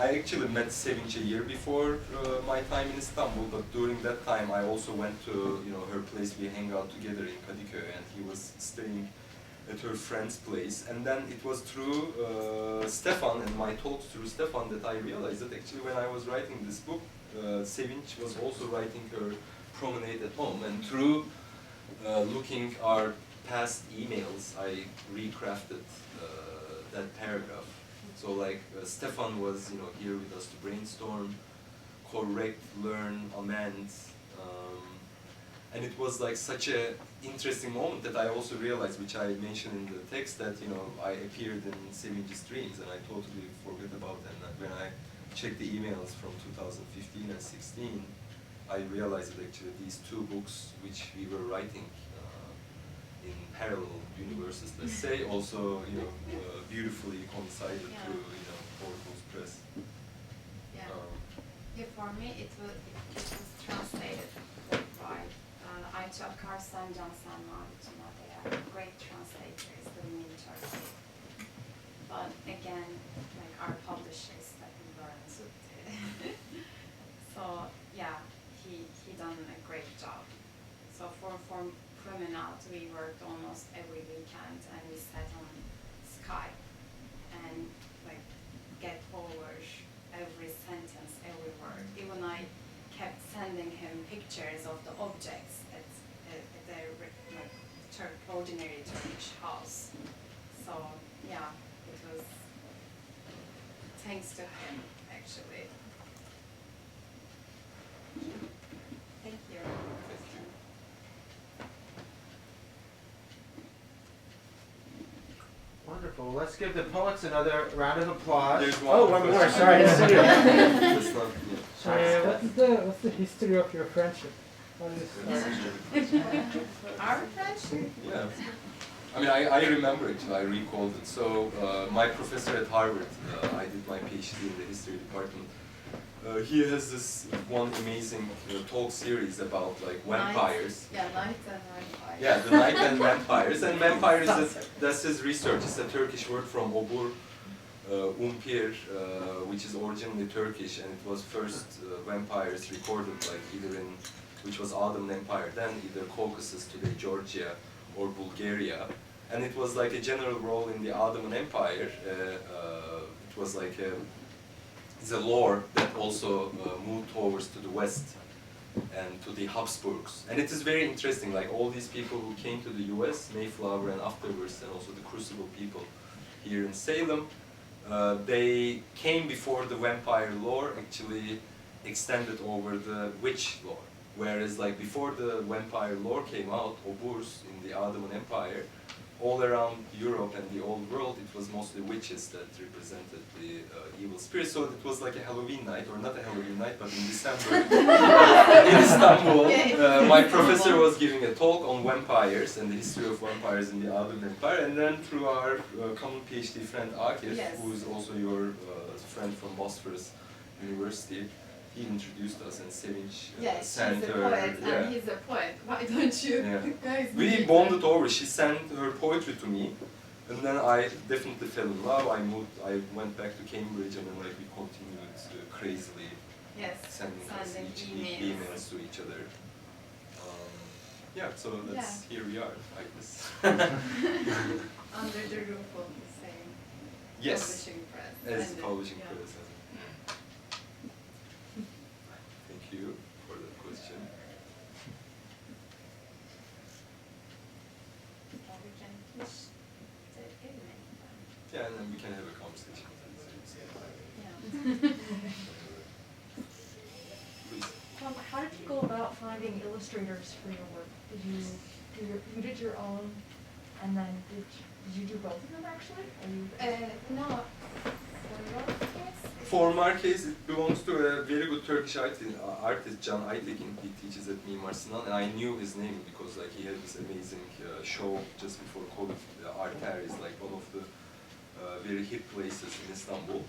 I actually met Sevinç a year before my time in Istanbul, but during that time I also went to her place. We hang out together in Kadıköy, and he was staying at her friend's place. And then it was through Stefan and my talks through Stefan that I realized that actually when I was writing this book, Sevinç was also writing her Promenade at home, and through looking our past emails, I recrafted that paragraph. So like Stefan was here with us to brainstorm, correct, learn, amend, and it was like such a interesting moment that I also realized, which I mentioned in the text, that I appeared in Sevinç's dreams, and I totally forgot about them. And when I checked the emails from 2015 and 16, I realized that actually these two books, which we were writing in parallel universes, let's say, also beautifully coincided Yeah. through Werewolf Press. Yeah. Yeah, for me it was translated by Ayça Akarsan, Cansan Mavicina. They are great translators living in Turkey. But again, like our publishers, like Murad and Sevinç. So yeah, he done a great job. So for Promenade, we worked almost every weekend, and we sat on Skype and like get over every sentence, every word. Even I kept sending him pictures of the objects at their like ordinary Turkish house. So yeah, it was thanks to him actually. Thank you. Thank you. Wonderful. Let's give the poets another round of applause. There's one Oh, more one more. question. Sorry, I didn't see you. It's not, Sorry. What's the history of your friendship? What is Our friendship? Yeah. I mean, I remember it, I recalled it. So, my professor at Harvard, I did my Ph.D. in the history department. He has this one amazing talk series about like vampires. Yeah, Night and Vampires. Yeah, the night and vampires. And vampires, that's his research. It's a Turkish word from obur, umpir, which is originally Turkish, and it was first vampires recorded like either in, which was Ottoman Empire, then either Caucasus, today Georgia, or Bulgaria. And it was like a general role in the Ottoman Empire. It was like it's a lore that also moved towards to the west and to the Habsburgs. And it is very interesting, like all these people who came to the US, Mayflower and afterwards, and also the Crucible people here in Salem, they came before the vampire lore actually extended over the witch lore. Whereas like before the vampire lore came out, oburs in the Ottoman Empire, all around Europe and the old world, it was mostly witches that represented the evil spirits. So it was like a Halloween night, or not a Halloween night, but in December in Istanbul, my professor was giving a talk on vampires and the history of vampires in the Ottoman Empire. And then through our common PhD friend Akif, Yes. who is also your friend from Bosphorus University, he introduced us, and Sevinç Yes, sent she's a her. poet, and he's a poet. Why don't you Yeah. guys We meet? bonded over. She sent her poetry to me, and then I definitely fell in love. I went back to Cambridge, and then like we continued crazily Yes, sending us sending emails to each other. Yeah, so that's here we are, I guess. under the roof of the same Yes, publishing press. as And, publishing yeah. press. Thank you for that question. can have a conversation. Yeah. Please. How did you go about finding illustrators for your work? Did you did your own, and then did you do both of them actually? Or you? No. For my case, it belongs to a very good Turkish artist, Can Aytekin. He teaches at Mimar Sinan, and I knew his name because like he had this amazing show just before COVID. Arter is like one of the very hip places in Istanbul.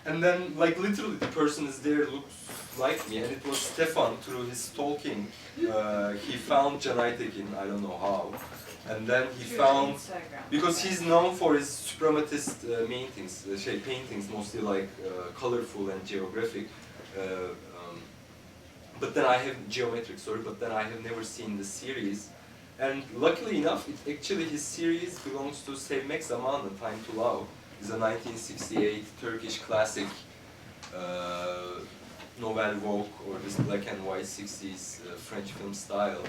And then, like literally, the person is there, looks like me, and it was Stefan through his stalking. He found Can Aytekin, I don't know how, and then he found. Because he's known for his suprematist paintings, mostly like colorful and geographic. But then I have geometric, sorry. But then I have never seen the series, and luckily enough, his series belongs to Sevmek Zamanı, Time to Love. It's a 1968 Turkish classic novel vogue, or this black and white 60s French film style.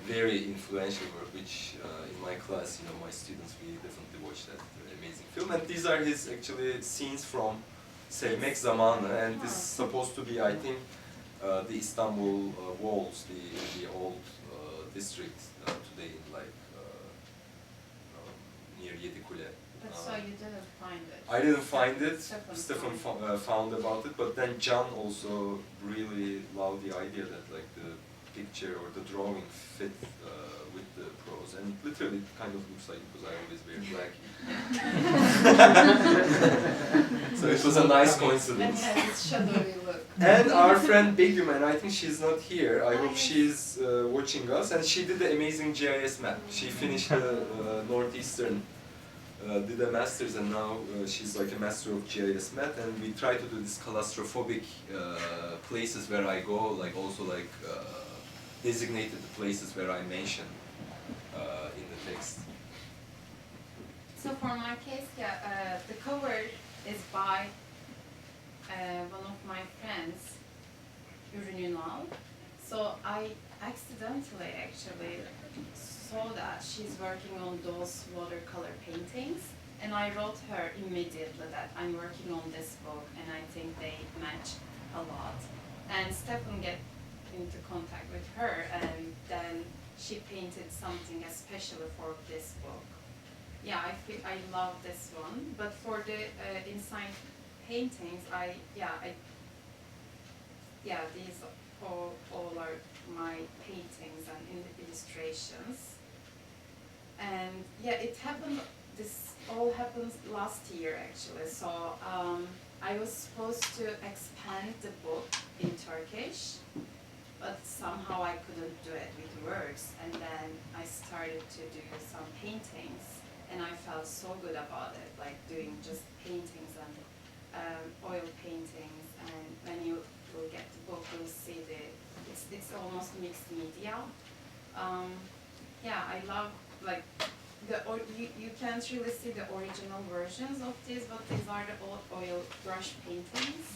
Very influential work, which in my class, my students, we definitely watch that amazing film. And these are his actually scenes from Sevmek Zamanı, and this is supposed to be, I think, the Istanbul walls, the old district today, like near Yedikule. But so you didn't find it? I didn't find it. Stefan found about it, but then Can also really loved the idea that like the picture or the drawing fit with the prose, and literally it kind of looks like, because I always wear black. So it was a nice coincidence. And has its shadowy look. And our friend Begüm, and I think she's not here. I hope she's watching us. And she did the amazing GIS map. She finished the Northeastern, did a master's, and now she's like a master of GIS map. And we try to do this claustrophobic places where I go, like also like designated the places where I mention in the text. So for my case, yeah, the cover is by one of my friends, Ürün Ünal. So I accidentally actually saw that she's working on those watercolor paintings, and I wrote her immediately that I'm working on this book and I think they match a lot. And Stefan get into contact with her, and then she painted something especially for this book. Yeah, I love this one, but for the inside paintings, these all are my paintings and illustrations. And yeah, this all happened last year actually. So I was supposed to expand the book in Turkish, but somehow I couldn't do it with words. And then I started to do some paintings, and I felt so good about it, like doing just paintings and oil paintings. And when you will get the book, you'll see it's almost mixed media. Yeah, I love like you can't really see the original versions of these, but these are the old oil brush paintings.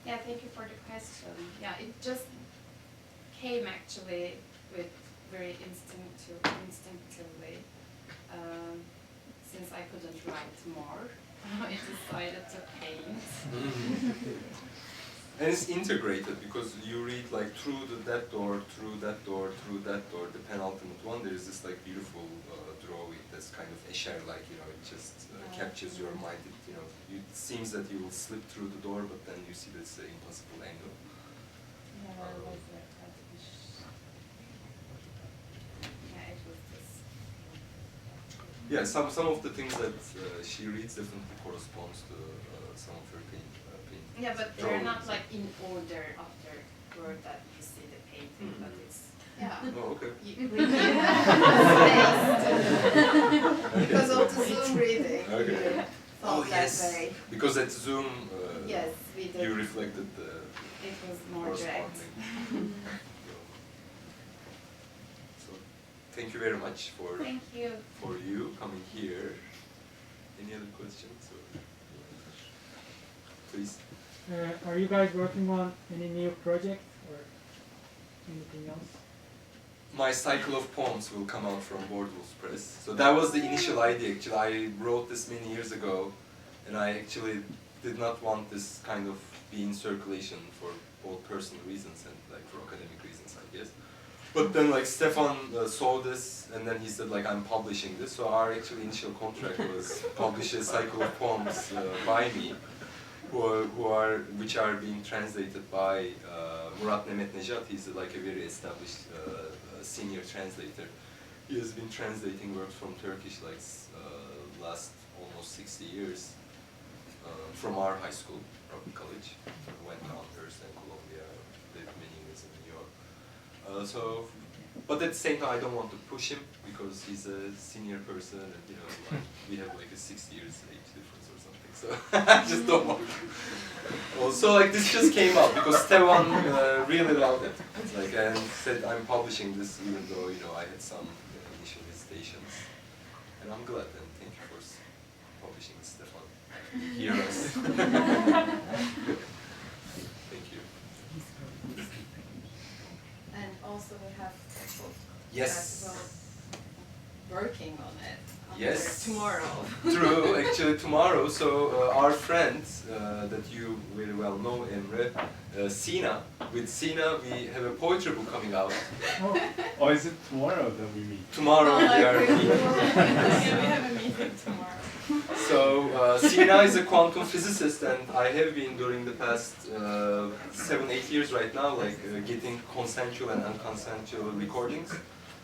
Yeah, thank you for the question. Yeah, it just came actually with very instinctively. Since I couldn't write more, I decided to paint. And it's integrated because you read like through that door, through that door, through that door, the penultimate one. There is this like beautiful drawing that's kind of escher-like, it just captures your mind. It seems that you will slip through the door, but then you see this impossible angle. Yeah, it was it was this. Yeah, some of the things that she reads definitely corresponds to some of her paintings. Yeah, but they're not like in order after word that you see the painting, but it's Oh, okay. Because of the Zoom reading. Okay. Thought that way. Because at Zoom, Yes, we did. you reflected the It was more direct. corresponding. So, thank you very much for Thank you. you coming here. Any other questions? Please. Are you guys working on any new project or anything else? my cycle of poems will come out from Bordewolf Press. So that was the initial idea. Actually, I wrote this many years ago, and I actually did not want this kind of be in circulation for both personal reasons and like for academic reasons, I guess. But then like Stefan saw this, and then he said like, I'm publishing this. So our actual initial contract was publish a cycle of poems by me, which are being translated by Murad Nejat. He's like a very established senior translator. He has been translating works from Turkish like last almost 60 years from our high school, from college. Went down Hearst and Columbia, lived many years in New York. But at the same time, I don't want to push him because he's a senior person, and you know, like, we have like a 6 years age difference or something. So I just don't want to. Also, like this just came up because Stefan really loved it, like, and said I'm publishing this even though you know I had some initial hesitations, and I'm glad. And thank you for publishing this, Stefan. Hear us. Thank you. And also we have a book Yes. as well working on it. Yes. Tomorrow. True, actually tomorrow. So our friend that you very well know, Emre, Sina. With Sina, we have a poetry book coming out. Oh, is it tomorrow that we meet? Tomorrow we are meeting. Yeah, we have a meeting tomorrow. So Sina is a quantum physicist, and I have been during the past 7-8 years right now, like getting consensual and unconsensual recordings.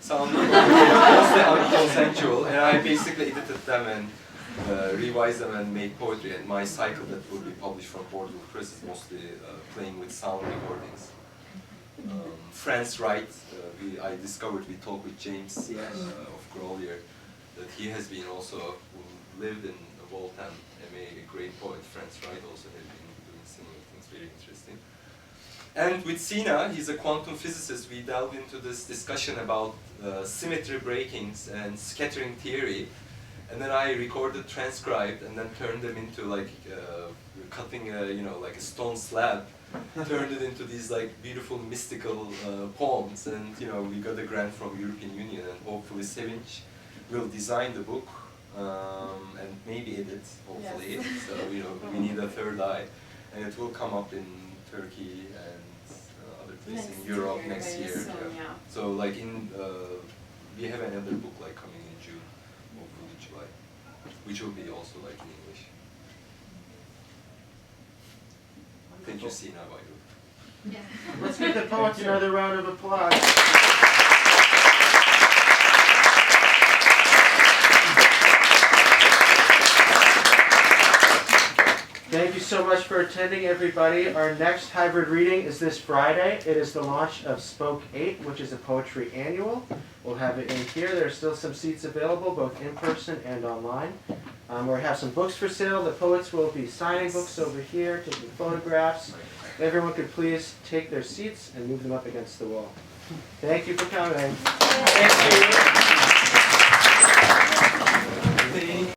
Sound mostly unconsensual, and I basically edited them and revised them and made poetry. And my cycle that will be published from Bordewolf Press is mostly playing with sound recordings. Franz Wright, I discovered we talked with James of Grolier, that he has been also who lived in Waltham, a great poet. Franz Wright also has been doing similar things, very interesting. And with Sina, he's a quantum physicist, we delved into this discussion about symmetry breakings and scattering theory. And then I recorded, transcribed, and then turned them into like cutting a, you know, like a stone slab, turned it into these like beautiful mystical poems. And you know, we got a grant from European Union, and hopefully Sevinç will design the book and maybe edit, hopefully. Yes. So you know, we need a third eye, and it will come up in Turkey and other places in Europe next year. Soon, yeah. So like we have another book like coming in June, hopefully July, which will be also like in English. Thank you, Sina, by the way. Yeah. Let's give the poets another round of applause. Thank you so much for attending, everybody. Our next hybrid reading is this Friday. It is the launch of Spoke 8, which is a poetry annual. We'll have it in here. There are still some seats available, both in person and online. We have some books for sale. The poets will be signing books over here, taking photographs. Everyone could please take their seats and move them up against the wall. Thank you for coming. Thank you.